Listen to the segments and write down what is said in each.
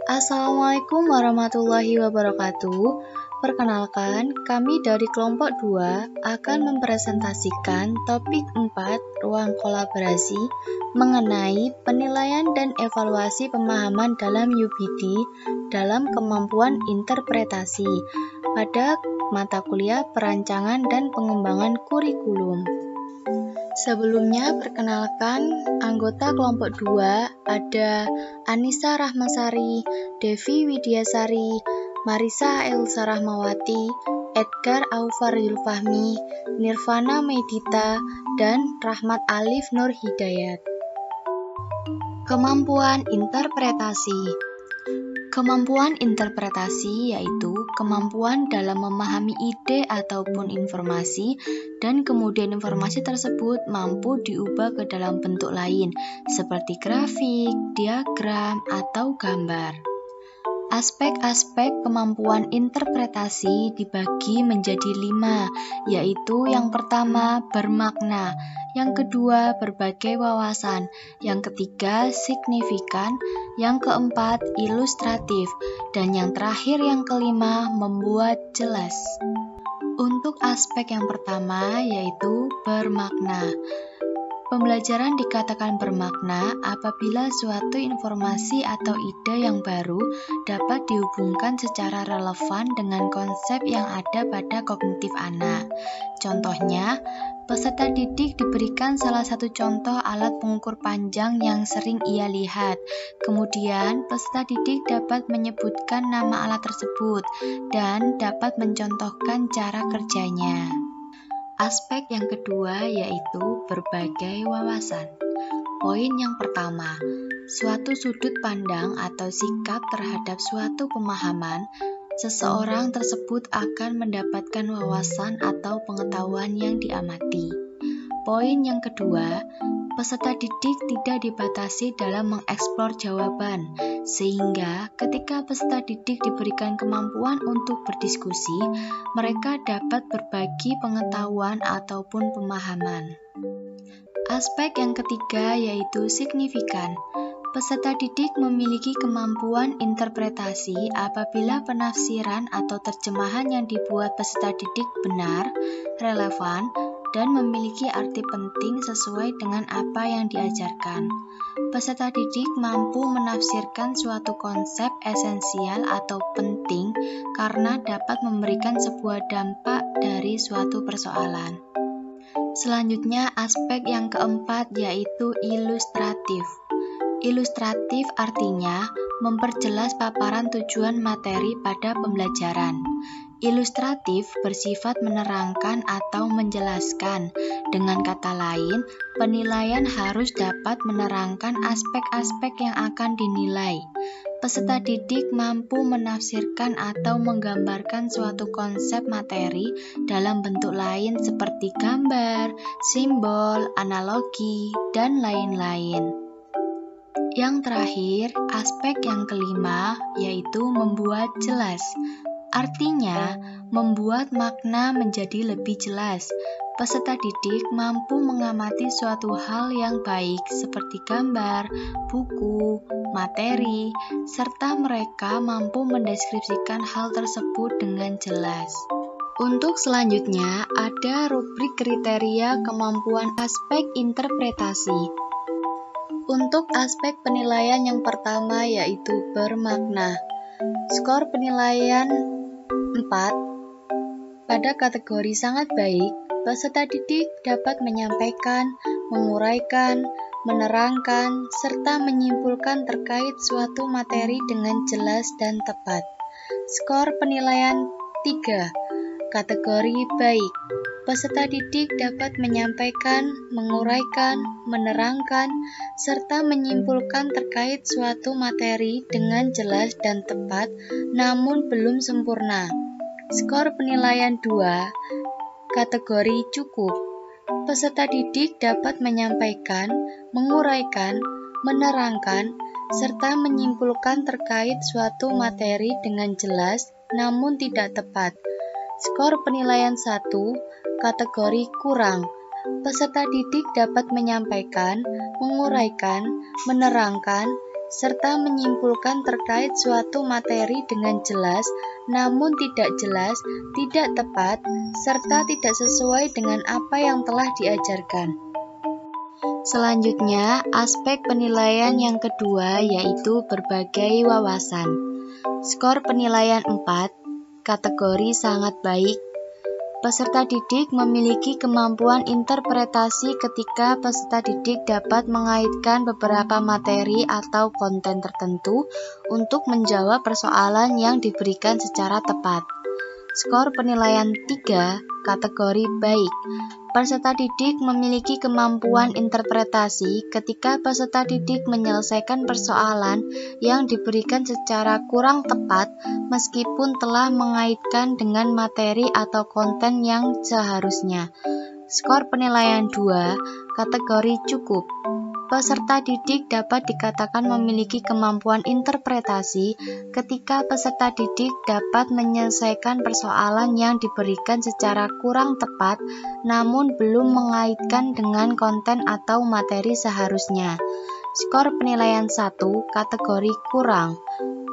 Assalamualaikum warahmatullahi wabarakatuh. Perkenalkan, kami dari kelompok 2 akan mempresentasikan topik 4 ruang kolaborasi mengenai penilaian dan evaluasi pemahaman dalam UPD dalam kemampuan interpretasi pada mata kuliah perancangan dan pengembangan kurikulum. Sebelumnya, perkenalkan anggota kelompok 2 ada Anissa Rahmasari, Devi Widiasari, Marisa Elsa Rahmawati, Edgar Aufar Yulfahmi, Nirvana Medita, dan Rahmat Alif Nur Hidayat. Kemampuan interpretasi. Kemampuan interpretasi yaitu kemampuan dalam memahami ide ataupun informasi dan kemudian informasi tersebut mampu diubah ke dalam bentuk lain seperti grafik, diagram, atau gambar. Aspek-aspek kemampuan interpretasi dibagi menjadi 5, yaitu yang pertama bermakna, yang kedua berbagai wawasan, yang ketiga signifikan, yang keempat ilustratif, dan yang terakhir yang kelima membuat jelas. Untuk aspek yang pertama yaitu bermakna. Pembelajaran dikatakan bermakna apabila suatu informasi atau ide yang baru dapat dihubungkan secara relevan dengan konsep yang ada pada kognitif anak. Contohnya, peserta didik diberikan salah satu contoh alat pengukur panjang yang sering ia lihat. Kemudian, peserta didik dapat menyebutkan nama alat tersebut dan dapat mencontohkan cara kerjanya. Aspek yang kedua yaitu berbagai wawasan. Poin yang pertama, suatu sudut pandang atau sikap terhadap suatu pemahaman, seseorang tersebut akan mendapatkan wawasan atau pengetahuan yang diamati. Poin yang kedua, peserta didik tidak dibatasi dalam mengeksplor jawaban, sehingga ketika peserta didik diberikan kemampuan untuk berdiskusi, mereka dapat berbagi pengetahuan ataupun pemahaman. Aspek yang ketiga yaitu signifikan. Peserta didik memiliki kemampuan interpretasi apabila penafsiran atau terjemahan yang dibuat peserta didik benar, relevan, dan memiliki arti penting sesuai dengan apa yang diajarkan. Peserta didik mampu menafsirkan suatu konsep esensial atau penting karena dapat memberikan sebuah dampak dari suatu persoalan. Selanjutnya, aspek yang keempat yaitu ilustratif. Ilustratif artinya memperjelas paparan tujuan materi pada pembelajaran. Ilustratif bersifat menerangkan atau menjelaskan. Dengan kata lain, penilaian harus dapat menerangkan aspek-aspek yang akan dinilai. Peserta didik mampu menafsirkan atau menggambarkan suatu konsep materi dalam bentuk lain seperti gambar, simbol, analogi, dan lain-lain. Yang terakhir, aspek yang kelima yaitu membuat jelas. Artinya, membuat makna menjadi lebih jelas. Peserta didik mampu mengamati suatu hal yang baik seperti gambar, buku, materi, serta mereka mampu mendeskripsikan hal tersebut dengan jelas. Untuk selanjutnya, ada rubrik kriteria kemampuan aspek interpretasi. Untuk aspek penilaian yang pertama yaitu bermakna. Skor penilaian 4 pada kategori sangat baik, peserta didik dapat menyampaikan, menguraikan, menerangkan, serta menyimpulkan terkait suatu materi dengan jelas dan tepat. Skor penilaian 3 kategori baik. Peserta didik dapat menyampaikan, menguraikan, menerangkan, serta menyimpulkan terkait suatu materi dengan jelas dan tepat, namun belum sempurna. Skor penilaian 2, kategori cukup. Peserta didik dapat menyampaikan, menguraikan, menerangkan, serta menyimpulkan terkait suatu materi dengan jelas, namun tidak tepat. Skor penilaian 1, kategori kurang. Peserta didik dapat menyampaikan, menguraikan, menerangkan, serta menyimpulkan terkait suatu materi dengan jelas, namun tidak jelas, tidak tepat, serta tidak sesuai dengan apa yang telah diajarkan. Selanjutnya, aspek penilaian yang kedua yaitu berbagai wawasan. Skor penilaian 4, kategori sangat baik. Peserta didik memiliki kemampuan interpretasi ketika peserta didik dapat mengaitkan beberapa materi atau konten tertentu untuk menjawab persoalan yang diberikan secara tepat. Skor penilaian 3, kategori baik. Peserta didik memiliki kemampuan interpretasi ketika peserta didik menyelesaikan persoalan yang diberikan secara kurang tepat meskipun telah mengaitkan dengan materi atau konten yang seharusnya. Skor penilaian 2, kategori cukup. Peserta didik dapat dikatakan memiliki kemampuan interpretasi ketika peserta didik dapat menyelesaikan persoalan yang diberikan secara kurang tepat namun belum mengaitkan dengan konten atau materi seharusnya. Skor penilaian 1, kategori kurang.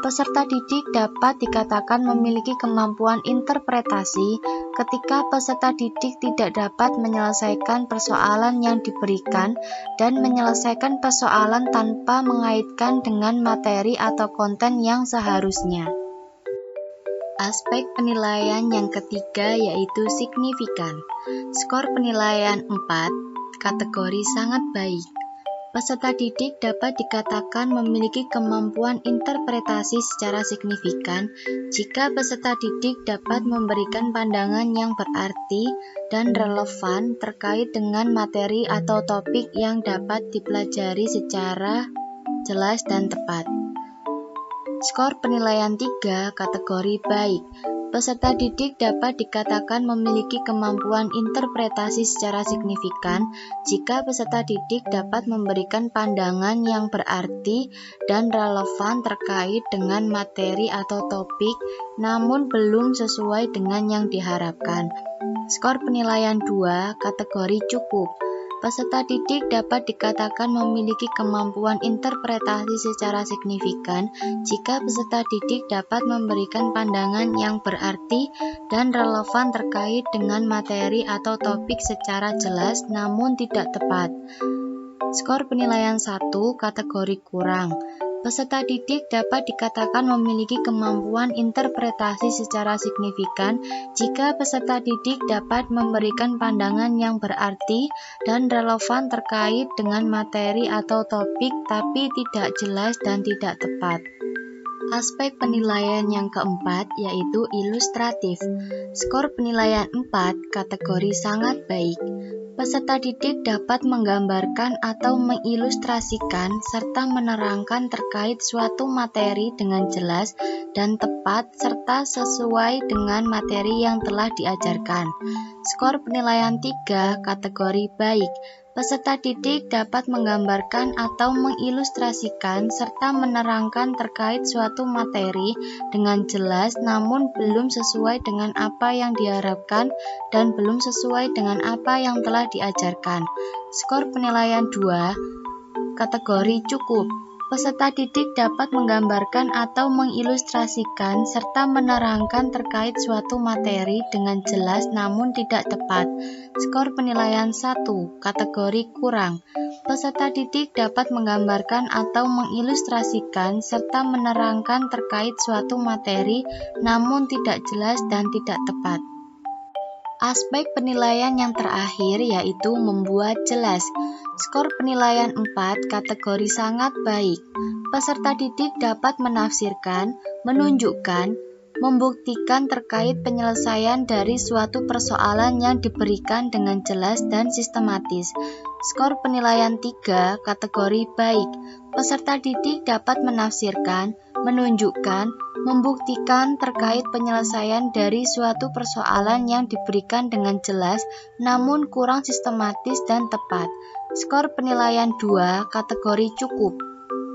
Peserta didik dapat dikatakan memiliki kemampuan interpretasi ketika peserta didik tidak dapat menyelesaikan persoalan yang diberikan dan menyelesaikan persoalan tanpa mengaitkan dengan materi atau konten yang seharusnya. Aspek penilaian yang ketiga yaitu signifikan. Skor penilaian 4, kategori sangat baik. Peserta didik dapat dikatakan memiliki kemampuan interpretasi secara signifikan jika peserta didik dapat memberikan pandangan yang berarti dan relevan terkait dengan materi atau topik yang dapat dipelajari secara jelas dan tepat. Skor penilaian 3, kategori baik. Peserta didik dapat dikatakan memiliki kemampuan interpretasi secara signifikan jika peserta didik dapat memberikan pandangan yang berarti dan relevan terkait dengan materi atau topik, namun belum sesuai dengan yang diharapkan. Skor penilaian 2, kategori cukup. Peserta didik dapat dikatakan memiliki kemampuan interpretasi secara signifikan jika peserta didik dapat memberikan pandangan yang berarti dan relevan terkait dengan materi atau topik secara jelas namun tidak tepat. Skor penilaian 1, kategori kurang. Peserta didik dapat dikatakan memiliki kemampuan interpretasi secara signifikan jika peserta didik dapat memberikan pandangan yang berarti dan relevan terkait dengan materi atau topik tapi tidak jelas dan tidak tepat. Aspek penilaian yang keempat yaitu ilustratif. Skor penilaian 4, kategori sangat baik. Peserta didik dapat menggambarkan atau mengilustrasikan serta menerangkan terkait suatu materi dengan jelas dan tepat serta sesuai dengan materi yang telah diajarkan. Skor penilaian 3, kategori baik. Peserta didik dapat menggambarkan atau mengilustrasikan serta menerangkan terkait suatu materi dengan jelas namun belum sesuai dengan apa yang diharapkan dan belum sesuai dengan apa yang telah diajarkan. Skor penilaian 2, kategori cukup. Peserta didik dapat menggambarkan atau mengilustrasikan serta menerangkan terkait suatu materi dengan jelas namun tidak tepat. Skor penilaian 1, kategori kurang. Peserta didik dapat menggambarkan atau mengilustrasikan serta menerangkan terkait suatu materi namun tidak jelas dan tidak tepat. Aspek penilaian yang terakhir yaitu membuat jelas. Skor penilaian 4, kategori sangat baik. Peserta didik dapat menafsirkan, menunjukkan, membuktikan terkait penyelesaian dari suatu persoalan yang diberikan dengan jelas dan sistematis. Skor penilaian 3, kategori baik. Peserta didik dapat menafsirkan, menunjukkan, membuktikan terkait penyelesaian dari suatu persoalan yang diberikan dengan jelas namun kurang sistematis dan tepat. Skor penilaian 2, kategori cukup.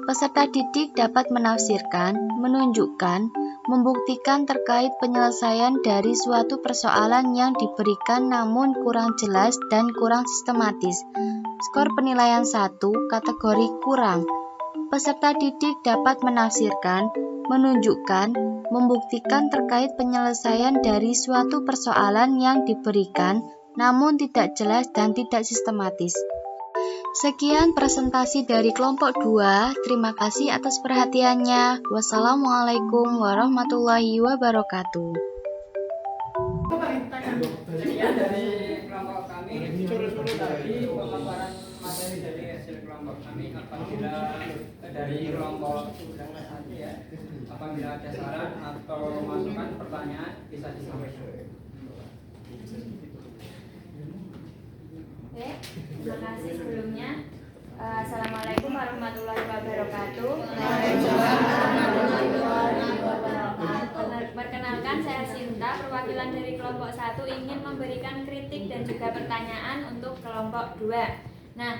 Peserta didik dapat menafsirkan, menunjukkan, membuktikan terkait penyelesaian dari suatu persoalan yang diberikan namun kurang jelas dan kurang sistematis. Skor penilaian 1, kategori kurang. Peserta didik dapat menafsirkan, menunjukkan, membuktikan terkait penyelesaian dari suatu persoalan yang diberikan, namun tidak jelas dan tidak sistematis. Sekian presentasi dari kelompok 2. Terima kasih atas perhatiannya. Wassalamualaikum warahmatullahi wabarakatuh. Sekian dari kelompok kami tadi pemaparan materi dari hasil kelompok kami. Apabila dari kelompok ya, apabila ada saran atau masukan pertanyaan bisa disampaikan. Oke, terima kasih sebelumnya. Assalamualaikum warahmatullahi wabarakatuh. Perkenalkan, saya Sinta, perwakilan dari kelompok 1 ingin memberikan kritik dan juga pertanyaan untuk kelompok 2. Nah,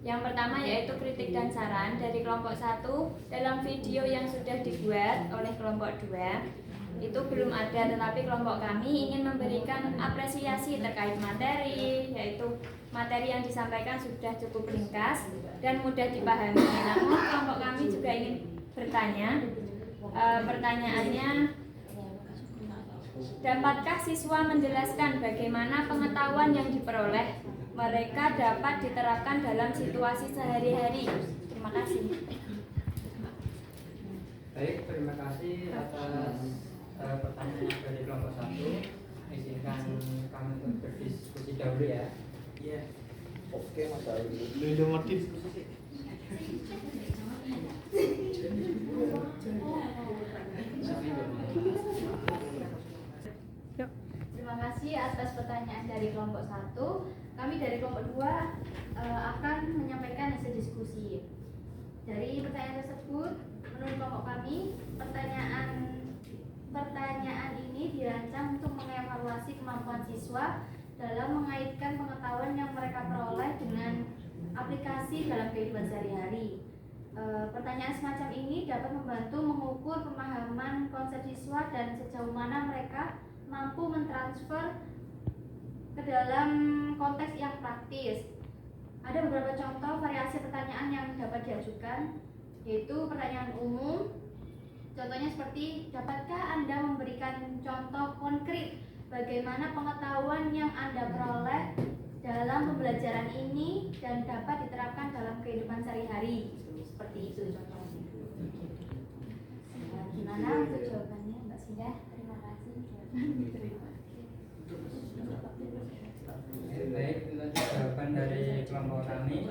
yang pertama yaitu kritik dan saran dari kelompok 1 dalam video yang sudah dibuat oleh kelompok 2. Itu belum ada, tetapi kelompok kami ingin memberikan apresiasi terkait materi, yaitu materi yang disampaikan sudah cukup ringkas dan mudah dipahami. Namun kelompok kami juga ingin bertanya, pertanyaannya, dapatkah siswa menjelaskan bagaimana pengetahuan yang diperoleh mereka dapat diterapkan dalam situasi sehari-hari? Terima kasih. Baik, terima kasih atas pertanyaan dari kelompok 1. Izinkan kami untuk berdiskusi dahulu ya. Iya. Oke, Mas Ali. Belum ngerti. Terima kasih atas pertanyaan dari kelompok 1. Kami dari kelompok 2 akan menyampaikan hasil diskusi. Dari pertanyaan tersebut, menurut kelompok kami, pertanyaan ini dirancang untuk mengevaluasi kemampuan siswa dalam mengaitkan pengetahuan yang mereka peroleh dengan aplikasi dalam kehidupan sehari-hari. Pertanyaan semacam ini dapat membantu mengukur pemahaman konsep siswa dan sejauh mana mereka mampu mentransfer ke dalam konteks yang praktis. Ada beberapa contoh variasi pertanyaan yang dapat diajukan, yaitu pertanyaan umum. Contohnya seperti, dapatkah Anda memberikan contoh konkret bagaimana pengetahuan yang Anda peroleh dalam pembelajaran ini dan dapat diterapkan dalam kehidupan sehari-hari? Seperti itu contohnya. Gimana untuk jawabannya, Mbak Sinda? Terima kasih. Baik, untuk jawaban dari kelompok kami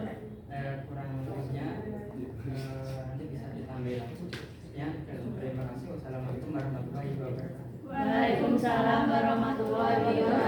kurang lebihnya nanti bisa ditambah lagi. Ya, terima kasih. Wassalamualaikum warahmatullahi wabarakatuh. Waalaikumsalam warahmatullahi wabarakatuh.